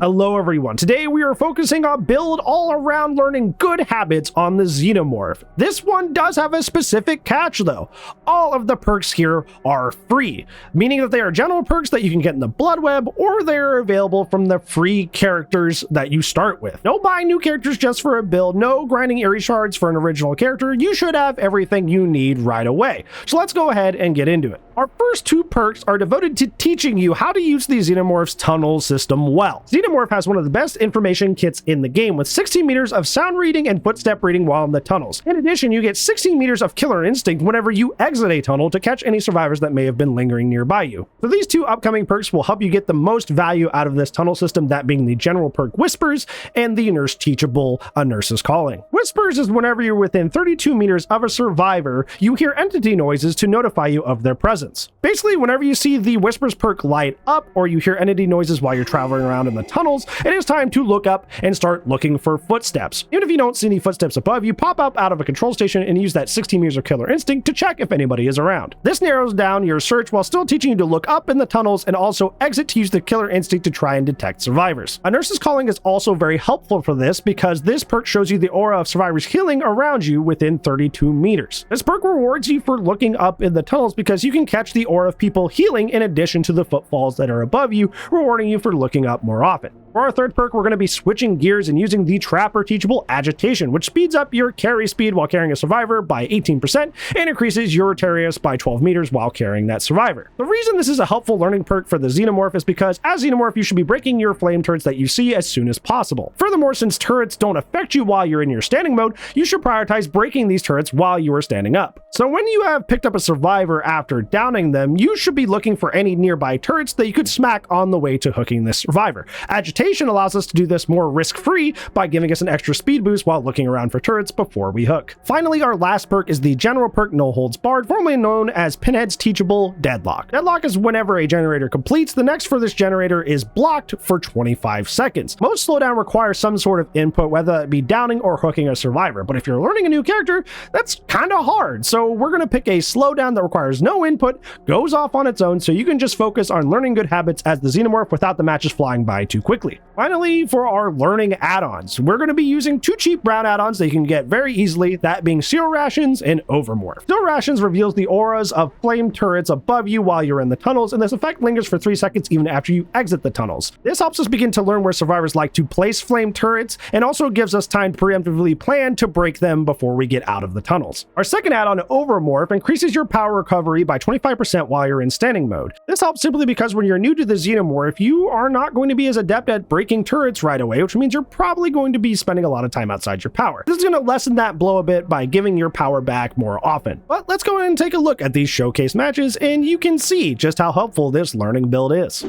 Hello everyone, today we are focusing on build all around learning good habits on the Xenomorph. This one does have a specific catch though. All of the perks here are free, meaning that they are general perks that you can get in the Blood Web, or they're available from the free characters that you start with. No buying new characters just for a build, no grinding Eerie Shards for an original character. You should have everything you need right away. So let's go ahead and get into it. Our first two perks are devoted to teaching you how to use the Xenomorph's tunnel system well. Xenomorph has one of the best information kits in the game, with 16 meters of sound reading and footstep reading while in the tunnels. In addition, you get 16 meters of killer instinct whenever you exit a tunnel to catch any survivors that may have been lingering nearby you. So these two upcoming perks will help you get the most value out of this tunnel system, that being the general perk Whispers and the nurse teachable A Nurse's Calling. Whispers is whenever you're within 32 meters of a survivor, you hear entity noises to notify you of their presence. Basically, whenever you see the Whispers perk light up or you hear entity noises while you're traveling around in the tunnels, it is time to look up and start looking for footsteps. Even if you don't see any footsteps above you, pop up out of a control station and use that 16 meters of killer instinct to check if anybody is around. This narrows down your search while still teaching you to look up in the tunnels and also exit to use the killer instinct to try and detect survivors. A Nurse's Calling is also very helpful for this because this perk shows you the aura of survivors healing around you within 32 meters. This perk rewards you for looking up in the tunnels because you can catch the aura of people healing in addition to the footfalls that are above you, rewarding you for looking up more often. For our third perk, we're going to be switching gears and using the Trapper Teachable Agitation, which speeds up your carry speed while carrying a survivor by 18% and increases your radius by 12 meters while carrying that survivor. The reason this is a helpful learning perk for the Xenomorph is because as Xenomorph, you should be breaking your flame turrets that you see as soon as possible. Furthermore, since turrets don't affect you while you're in your standing mode, you should prioritize breaking these turrets while you are standing up. So when you have picked up a survivor after downing them, you should be looking for any nearby turrets that you could smack on the way to hooking this survivor. Agitation allows us to do this more risk-free by giving us an extra speed boost while looking around for turrets before we hook. Finally, our last perk is the general perk No Holds Barred, formerly known as Pinhead's Teachable Deadlock. Deadlock is whenever a generator completes, the next for this generator is blocked for 25 seconds. Most slowdown requires some sort of input, whether it be downing or hooking a survivor, but if you're learning a new character, that's kind of hard. So we're going to pick a slowdown that requires no input, goes off on its own, so you can just focus on learning good habits as the Xenomorph without the matches flying by too quickly. Finally, for our learning add-ons, we're going to be using two cheap brown add-ons that you can get very easily, that being Seal Rations and Overmorph. Seal Rations reveals the auras of flame turrets above you while you're in the tunnels, and this effect lingers for 3 seconds even after you exit the tunnels. This helps us begin to learn where survivors like to place flame turrets, and also gives us time to preemptively plan to break them before we get out of the tunnels. Our second add-on, Overmorph, increases your power recovery by 25% while you're in standing mode. This helps simply because when you're new to the Xenomorph, you are not going to be as adept at breaking turrets right away, which means you're probably going to be spending a lot of time outside your power. This is going to lessen that blow a bit by giving your power back more often. But let's go ahead and take a look at these showcase matches, and you can see just how helpful this learning build is.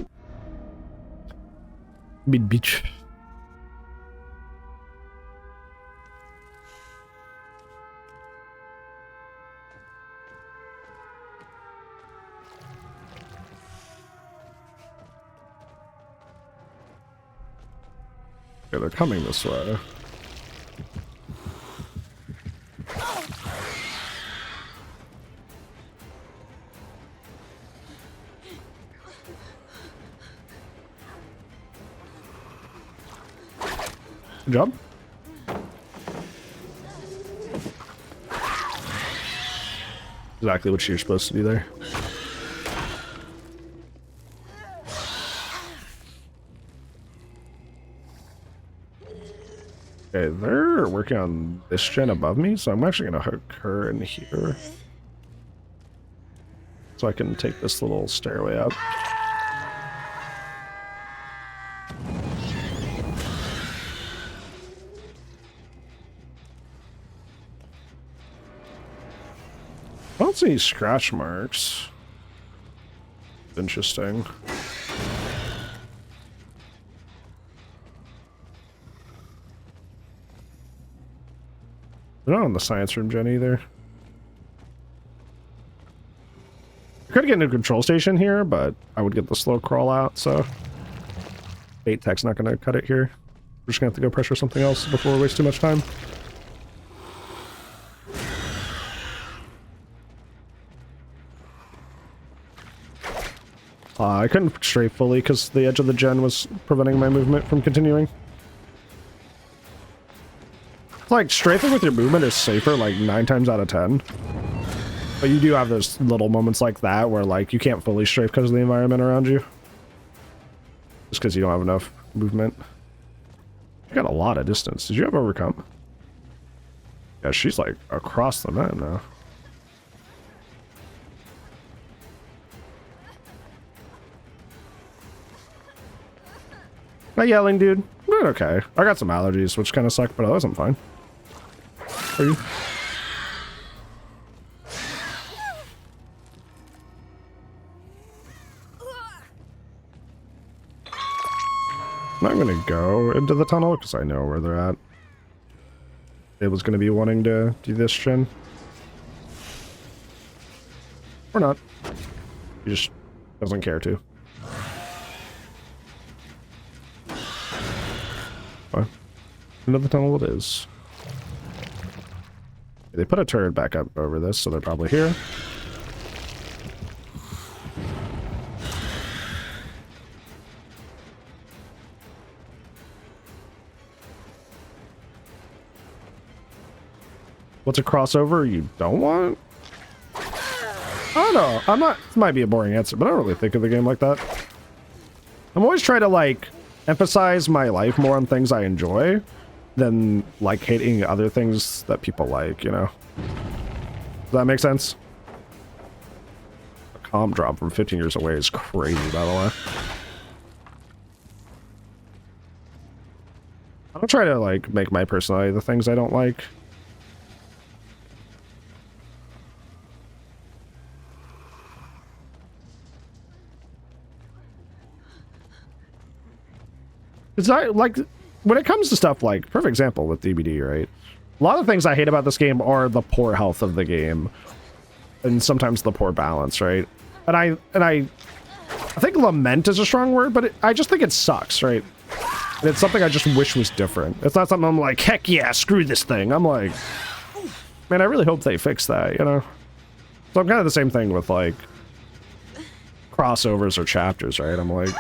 Beach. Okay, they're coming this way. Good job. Exactly what you're supposed to do there. Okay, they're working on this gen above me, so I'm actually going to hook her in here. So I can take this little stairway up. I don't see any scratch marks. Interesting. They're not in the science room gen either. I could get into a control station here, but I would get the slow crawl out, so bait tech's not going to cut it here. We're just going to have to go pressure something else before we waste too much time. I couldn't strafe fully because the edge of the gen was preventing my movement from continuing. Like, strafing with your movement is safer like 9 times out of 10. But you do have those little moments like that where, like, you can't fully strafe because of the environment around you. Just because you don't have enough movement. You got a lot of distance. Did you have overcome? Yeah, she's, like, across the map now. Not yelling, dude. I'm doing okay. I got some allergies, which kind of suck, but otherwise I'm fine. Are you? I'm not going to go into the tunnel because I know where they're at. It was going to be wanting to do this gen. Or not. He just doesn't care to. Fine. Into the tunnel it is. They put a turret back up over this, so they're probably here. What's a crossover you don't want? I don't know. I'm not... This might be a boring answer, but I don't really think of the game like that. I'm always trying to, like, emphasize my life more on things I enjoy than, like, hating other things that people like, you know? Does that make sense? A comm drop from 15 years away is crazy, by the way. I don't try to, like, make my personality the things I don't like. It's not, like, when it comes to stuff like, perfect example with DBD, right? A lot of things I hate about this game are the poor health of the game. And sometimes the poor balance, right? And I think lament is a strong word, but I just think it sucks, right? And it's something I just wish was different. It's not something I'm like, heck yeah, screw this thing. I'm like, man, I really hope they fix that, you know? So I'm kind of the same thing with, like, crossovers or chapters, right? I'm like,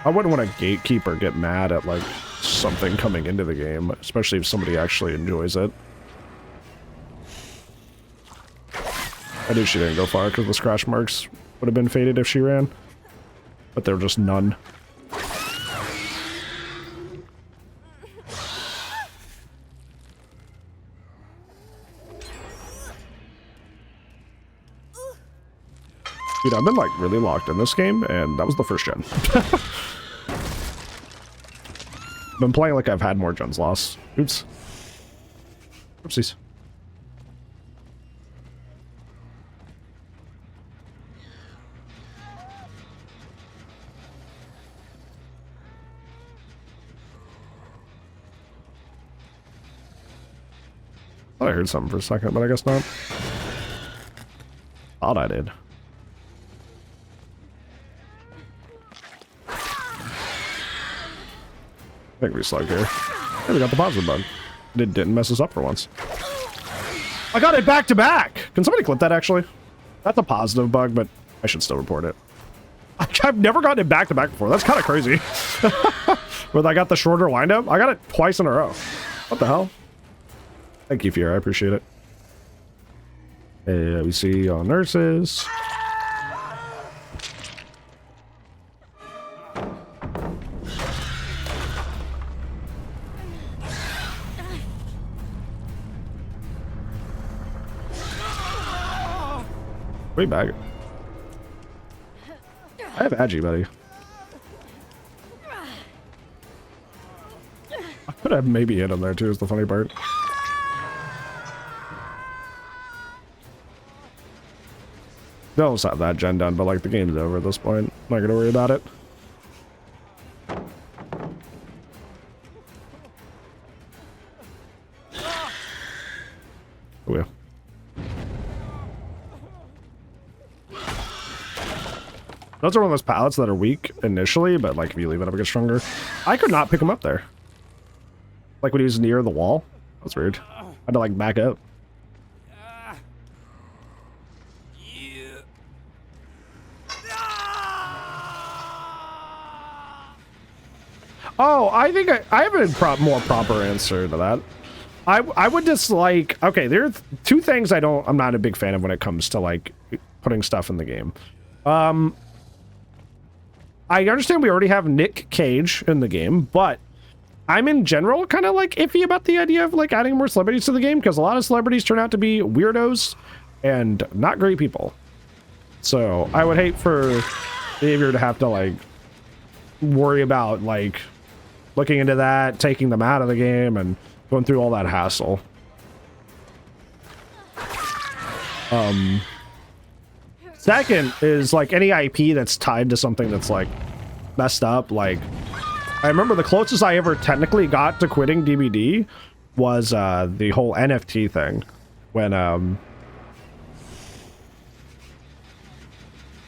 I wouldn't want a gatekeeper get mad at, like, something coming into the game, especially if somebody actually enjoys it. I knew she didn't go far because the scratch marks would have been faded if she ran, but there were just none. Dude, I've been, like, really locked in this game, and that was the first gen. Been playing like I've had more gens lost. Oops. Oopsies. Thought I heard something for a second, but I guess not. Thought I did. I think we slugged here. Hey, we got the positive bug. It didn't mess us up for once. I got it back to back! Can somebody clip that, actually? That's a positive bug, but I should still report it. I've never gotten it back to back before. That's kind of crazy. Where I got the shorter windup, I got it twice in a row. What the hell? Thank you, Fiora. I appreciate it. Hey, we see all nurses. Way back. I have Agi, buddy. I could have maybe hit him there too, is the funny part. They almost have that gen done, but like the game's over at this point. I'm not gonna worry about it. Oh yeah. Those are one of those pallets that are weak initially, but like if you leave it up, it gets stronger. I could not pick him up there. Like when he was near the wall. That's weird. I had to like back up. Oh, I think I have a more proper answer to that. I would dislike. Okay, there are two things I'm not a big fan of when it comes to like putting stuff in the game. I understand we already have Nick Cage in the game, but I'm in general kind of like iffy about the idea of like adding more celebrities to the game because a lot of celebrities turn out to be weirdos and not great people. So I would hate for Xavier to have to like worry about like looking into that, taking them out of the game, and going through all that hassle. Second is like any IP that's tied to something that's like messed up. Like I remember the closest I ever technically got to quitting DBD was the whole NFT thing when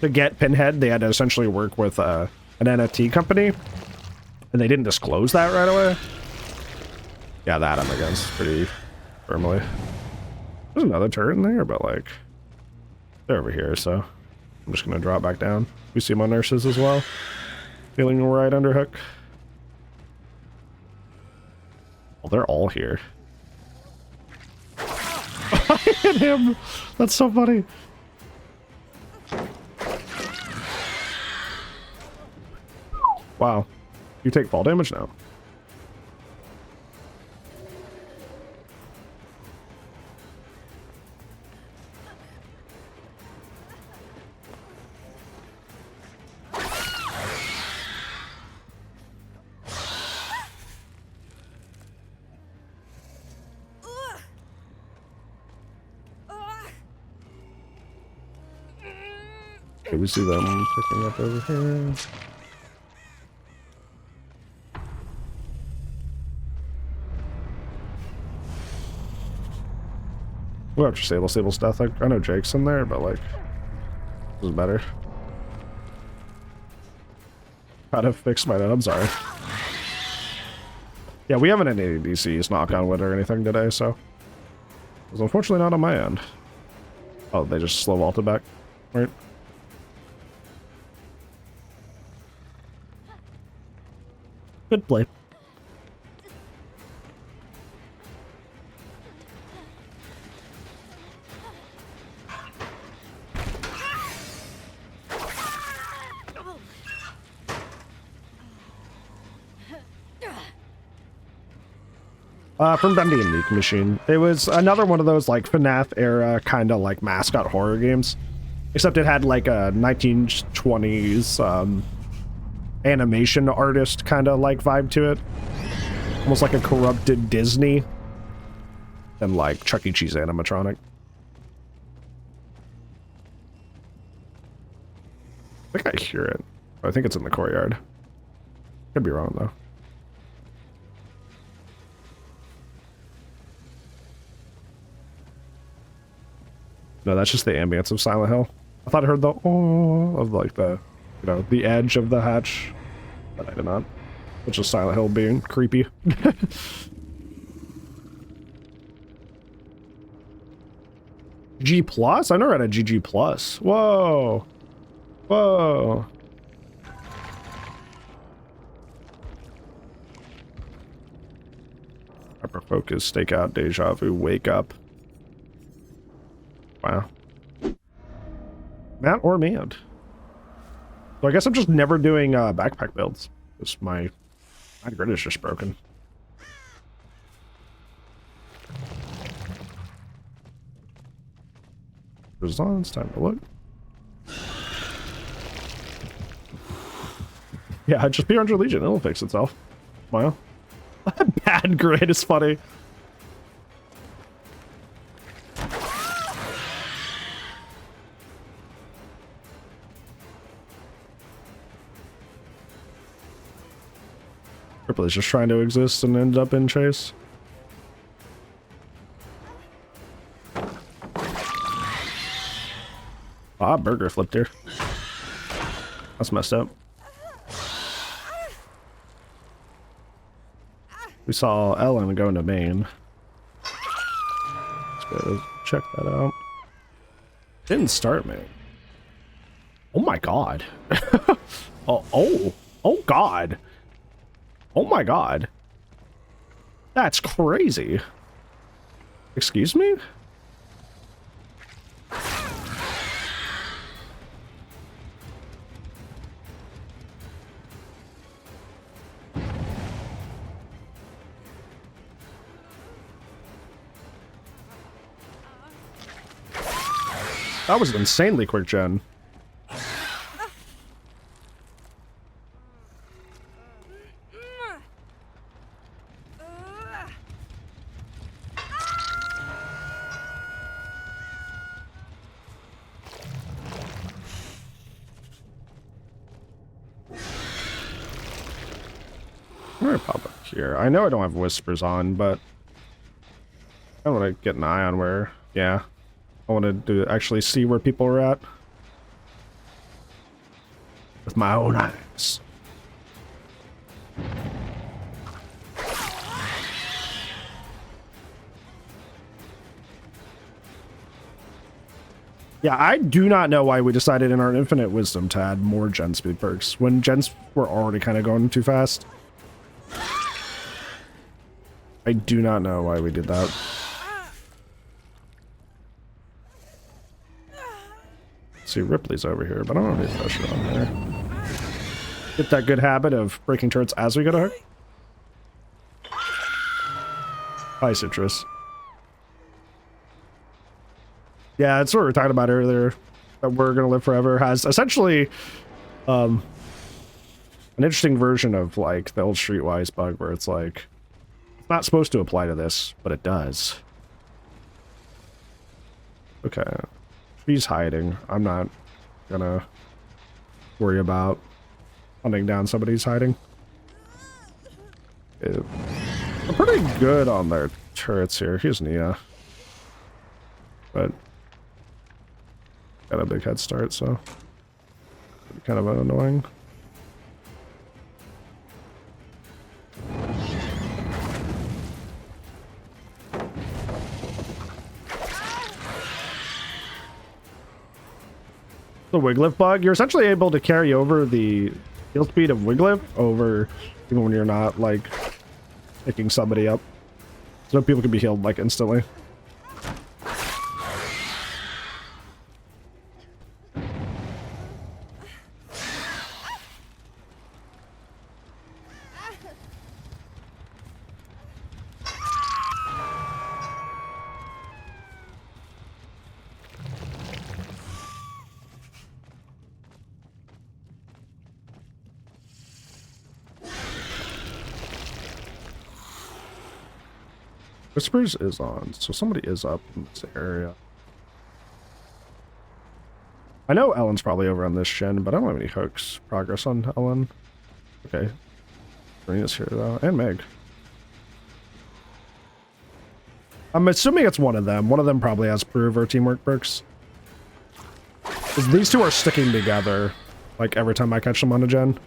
to get Pinhead they had to essentially work with an NFT company and they didn't disclose that right away. Yeah, that I'm against pretty firmly. There's another turret in there, but like they're over here, so I'm just gonna drop back down. We see my nurses as well. Feeling right under hook. Well, they're all here. I hit him! That's so funny. Wow. You take fall damage now. Okay, we see them picking up over here. We'll have to disable stuff. Like, I know Jake's in there, but like, doesn't matter. How to fix my I'm sorry. Yeah, we haven't had any DCs knock on wood or anything today, so it was unfortunately not on my end. Oh, they just slow vaulted back, right? Good play. From Bendy and Meek Machine. It was another one of those like FNAF era kind of like mascot horror games, except it had like a 1920s animation artist kind of like vibe to it, almost like a corrupted Disney and like Chuck E. Cheese animatronic. I think I hear it. I think it's in the courtyard. Could be wrong though. No, that's just the ambience of Silent Hill. I thought I heard the oh of like the, you know, the edge of the hatch, but I did not. It's just Silent Hill being creepy. G plus? I never had a GG plus. Whoa, whoa. Hyper focus, stake out, deja vu, wake up. Wow. Matt or manned. So I guess I'm just never doing backpack builds. Because my grid is just broken. It's time to look. Yeah, just P100 Legion, it'll fix itself. Wow. Bad grid is funny. Triple is just trying to exist and end up in chase. Ah, burger flipped here. That's messed up. We saw Ellen go into main. Let's go check that out. Didn't start main. Oh my god. oh god. Oh my god. That's crazy. Excuse me? That was an insanely quick gen. I'm gonna pop up here. I know I don't have whispers on, but I want to get an eye on where, yeah. I wanted to actually see where people are at. With my own eyes. Yeah, I do not know why we decided in our infinite wisdom to add more gen speed perks when gens were already kind of going too fast. I do not know why we did that. See, Ripley's over here, but I don't need pressure on there. Get that good habit of breaking turrets as we go to hook. Hi, Citrus. Yeah, that's what we were talking about earlier. That We're Gonna Live Forever has essentially an interesting version of like the old Streetwise bug where it's like it's not supposed to apply to this, but it does. Okay. He's hiding. I'm not gonna worry about hunting down somebody who's hiding. Yeah. I'm pretty good on their turrets here. Here's Nia. But got a big head start, so kind of annoying. The Wiglif bug, you're essentially able to carry over the heal speed of Wiglif over even when you're not like picking somebody up. So people can be healed like instantly. Whispers is on, so somebody is up in this area. I know Ellen's probably over on this gen, but I don't have any hooks. Progress on Ellen. Okay. Marina's here though, and Meg. I'm assuming it's one of them. One of them probably has prove or teamwork perks. 'Cause these two are sticking together, like every time I catch them on a gen.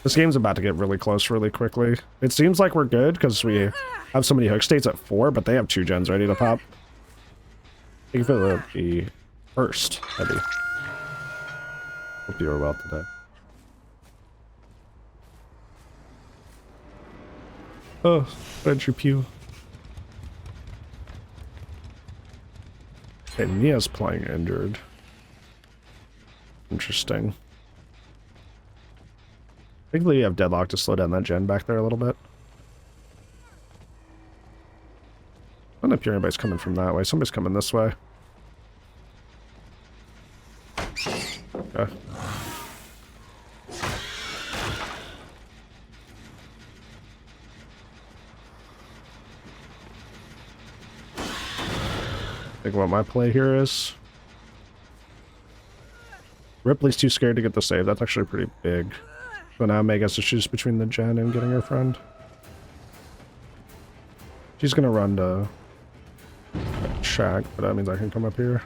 This game's about to get really close really quickly. It seems like we're good because we have so many hook states at 4, but they have 2 gens ready to pop. I think it'll be first, maybe. Hope you are well today. Oh, Venture Pew. Okay, Nia's playing injured. Interesting. I think we have Deadlock to slow down that gen back there a little bit. I don't appear anybody's coming from that way. Somebody's coming this way. Okay. Think what my play here is. Ripley's too scared to get the save. That's actually pretty big. So now Meg has to choose between the gen and getting her friend. She's gonna run to shack, but that means I can come up here.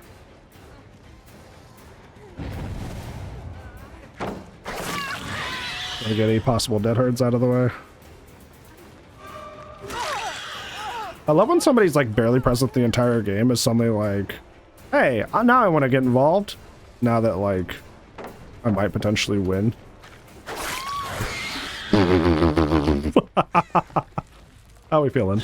Gonna get any possible dead herds out of the way. I love when somebody's like barely present the entire game is suddenly like, hey, now I want to get involved. Now that like I might potentially win. How we feeling?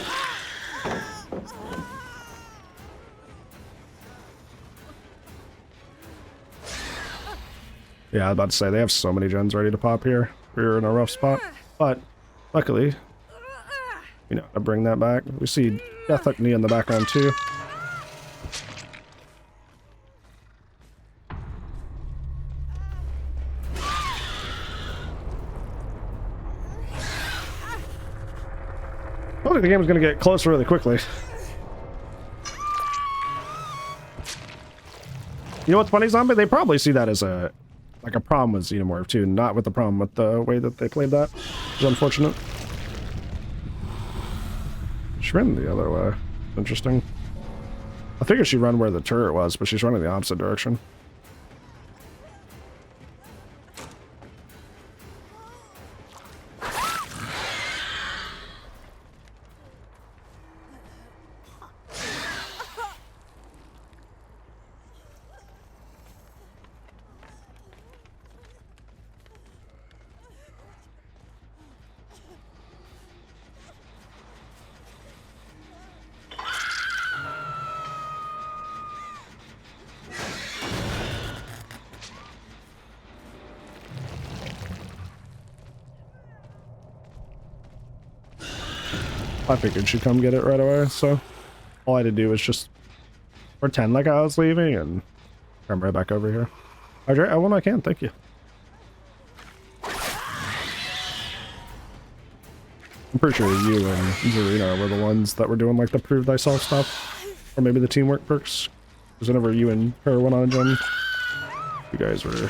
Yeah, I was about to say, they have so many gens ready to pop here. We're in a rough spot. But, luckily, you know, I bring that back. We see Death Hook Knee in the background, too. I think the game is going to get closer really quickly. You know what's funny, Zombie? They probably see that as a like a problem with Xenomorph too, not with the problem with the way that they played that. It's unfortunate. She ran the other way. Interesting. I figured she'd run where the turret was, but she's running the opposite direction. I figured she'd come get it right away, so all I had to do was just pretend like I was leaving and come right back over here. Hydrate, I when I can, thank you. I'm pretty sure you and Zarina were the ones that were doing like the prove thyself stuff. Or maybe the teamwork perks. Because whenever you and her went on a gen, you guys were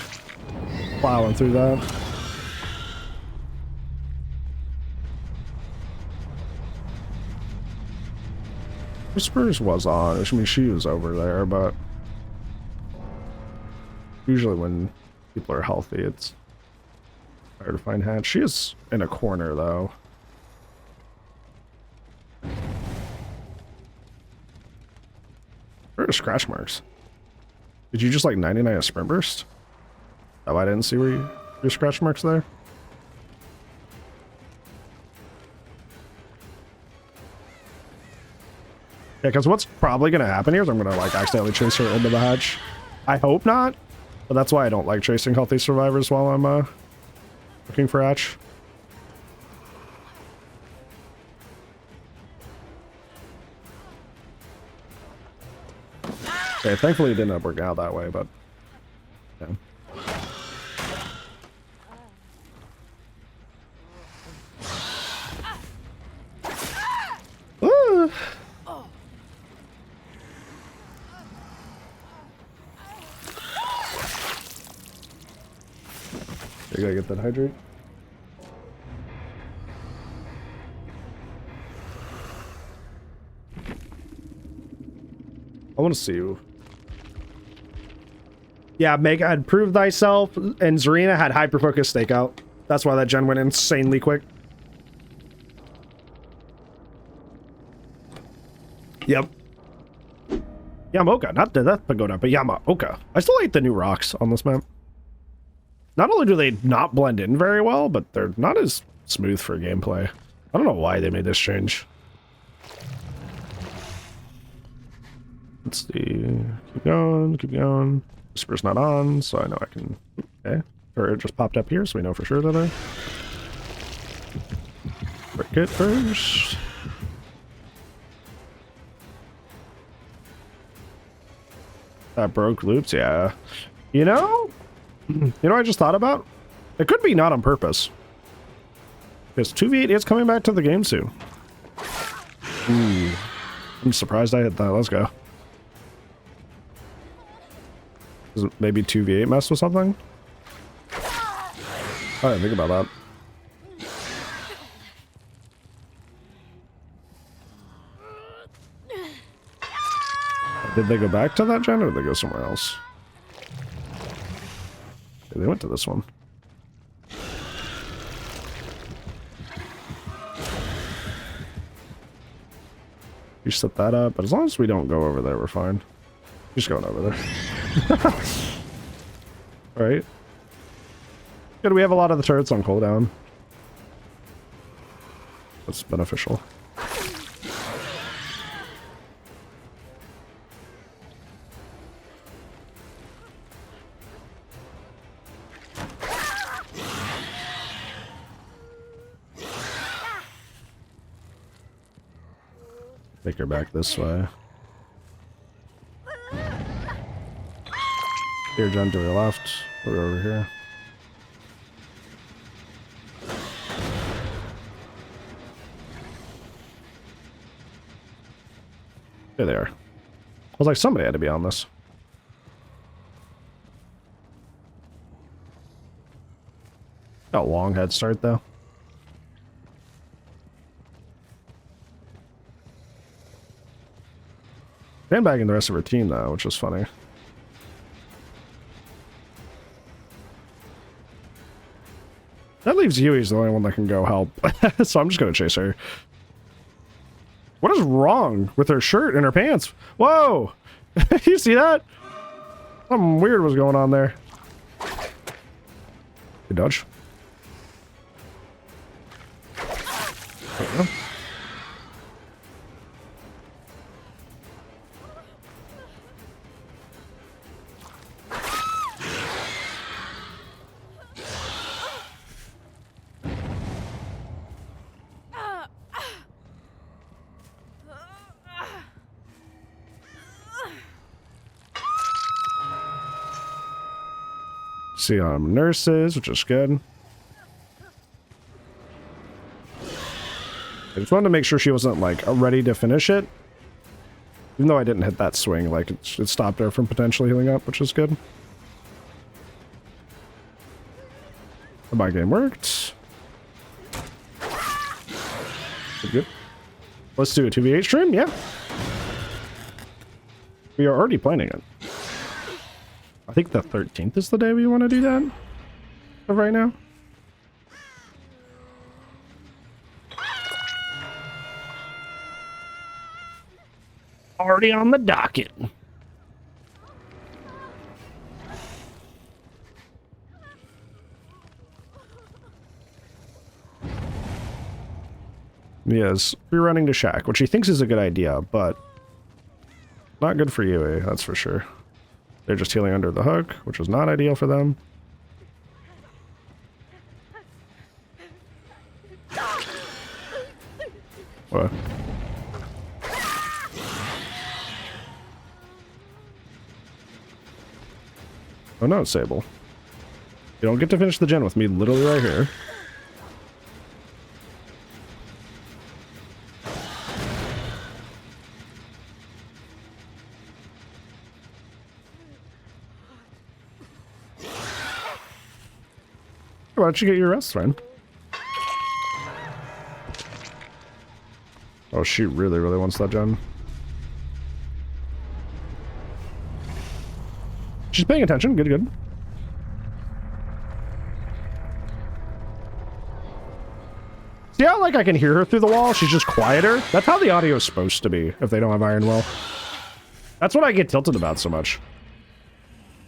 plowing through that. Whispers was on. I mean, she was over there, but usually when people are healthy, it's hard to find Hatch. She is in a corner, though. Where are scratch marks? Did you just like 99 a sprint burst? Oh, I didn't see where your scratch marks there. Yeah, because what's probably going to happen here is I'm going to, like, accidentally chase her into the hatch. I hope not, but that's why I don't like chasing healthy survivors while I'm, looking for hatch. Okay, thankfully it didn't work out that way, but... yeah. You gotta get that hydrate. I want to see you. Yeah, Mega had proved thyself, and Zarina had hyper focus stakeout. That's why that gen went insanely quick. Yep. Yamaoka, not the pagoda, but Yamaoka. I still hate the new rocks on this map. Not only do they not blend in very well, but they're not as smooth for gameplay. I don't know why they made this change. Let's see. Keep going, keep going. Whisper's not on, so I know I can... okay. Or it just popped up here, so we know for sure that I... break it first. That broke loops, yeah. You know I just thought about? It could be not on purpose. Because 2v8 is coming back to the game soon. Ooh. I'm surprised I hit that. Let's go. Does it maybe 2v8 mess with something? I didn't think about that. Did they go back to that gen or did they go somewhere else? They went to this one. You set that up, but as long as we don't go over there, we're fine. Just going over there. Alright. Good, we have a lot of the turrets on cooldown. That's beneficial. Make her back this way. Here, Jen, to your left. We're over here. There they are. I was like, somebody had to be on this. Got a long head start, though. Sandbagging the rest of her team, though, which is funny. That leaves Yui as the only one that can go help. So I'm just going to chase her. What is wrong with her shirt and her pants? Whoa! You see that? Something weird was going on there. Good dodge. There we go. See nurses, which is good. I just wanted to make sure she wasn't like ready to finish it. Even though I didn't hit that swing, like it stopped her from potentially healing up, which is good. The buy game worked. Good. Let's do a 2v8 stream, yeah. We are already planning it. I think the 13th is the day we want to do that. Right now. Already on the docket. Yes, rerunning to Shack, which he thinks is a good idea, but not good for Yui, that's for sure. They're just healing under the hook, which was not ideal for them. What? Oh no, Sable. You don't get to finish the gen with me literally right here. Why don't you get your rest, friend? Oh, she really, really wants that gen. She's paying attention. Good, good. See how, like, I can hear her through the wall? She's just quieter? That's how the audio is supposed to be if they don't have Iron Will. That's what I get tilted about so much.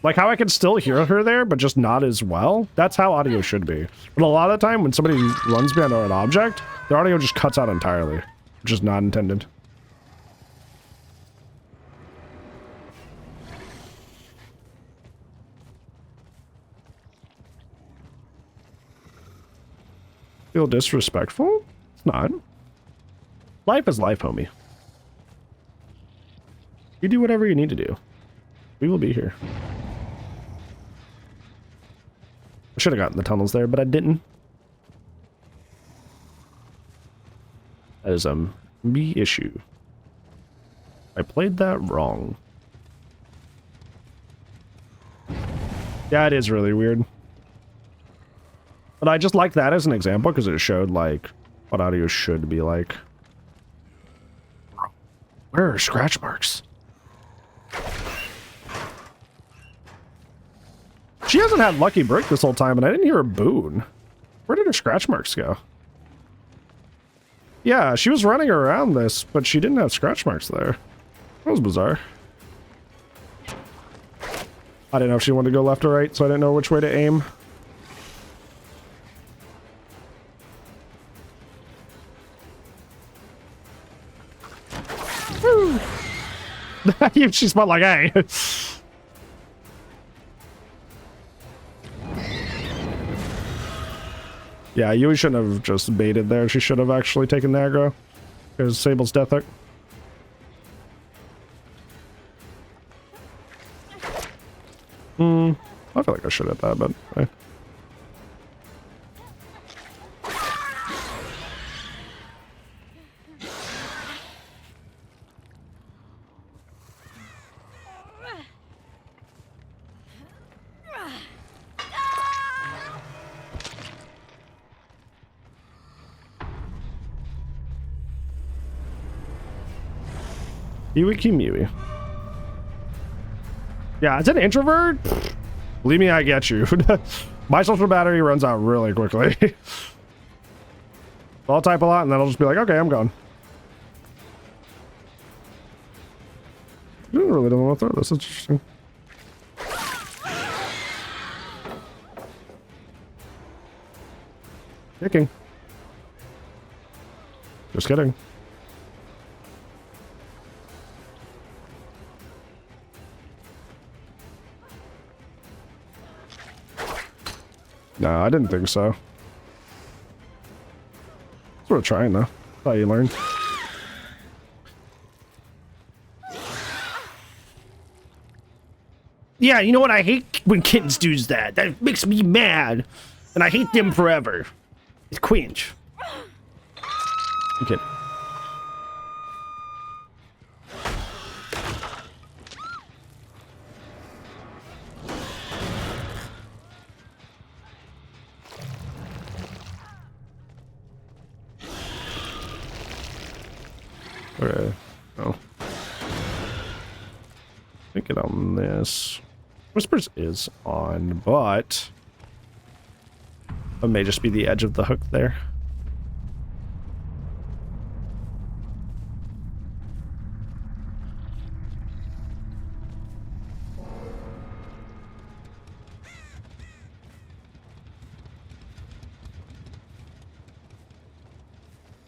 Like how I can still hear her there, but just not as well. That's how audio should be. But a lot of the time when somebody runs behind an object, their audio just cuts out entirely, which is not intended. Feel disrespectful? It's not. Life is life, homie. You do whatever you need to do. We will be here. I should have gotten the tunnels there, but I didn't. That is a me issue. I played that wrong. Yeah, it is really weird. But I just like that as an example because it showed like what audio should be like. Where are scratch marks? She hasn't had Lucky Brick this whole time, and I didn't hear a boon. Where did her scratch marks go? Yeah, she was running around this, but she didn't have scratch marks there. That was bizarre. I didn't know if she wanted to go left or right, so I didn't know which way to aim. Woo! She smelled like hay. Yeah, Yui shouldn't have just baited there. She should have actually taken the aggro. Because Sable's death hook. I feel like I should have that, but... Okay. Yui Kimuwi. Yeah, it's an introvert. Believe me, I get you. My social battery runs out really quickly. I'll type a lot and then I'll just be like, okay, I'm gone. I really don't want to throw this. It's interesting. Kicking. Just kidding. No, I didn't think so. It's worth trying, though. That's how you learn. Yeah, you know what? I hate when kittens do that. That makes me mad. And I hate them forever. It's cringe. I'm kidding. Okay. Oh. Think it on this. Whispers is on, but it may just be the edge of the hook there.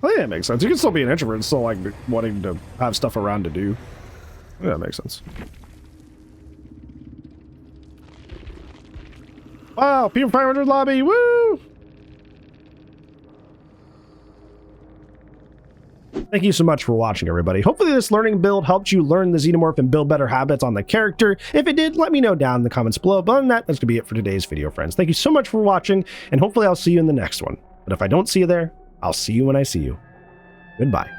I think that makes sense. You can still be an introvert and still like wanting to have stuff around to do. Yeah, that makes sense. Wow, P 500 lobby, woo! Thank you so much for watching, everybody. Hopefully this learning build helped you learn the Xenomorph and build better habits on the character. If it did, let me know down in the comments below. But other than that, that's going to be it for today's video, friends. Thank you so much for watching, and hopefully I'll see you in the next one. But if I don't see you there, I'll see you when I see you. Goodbye.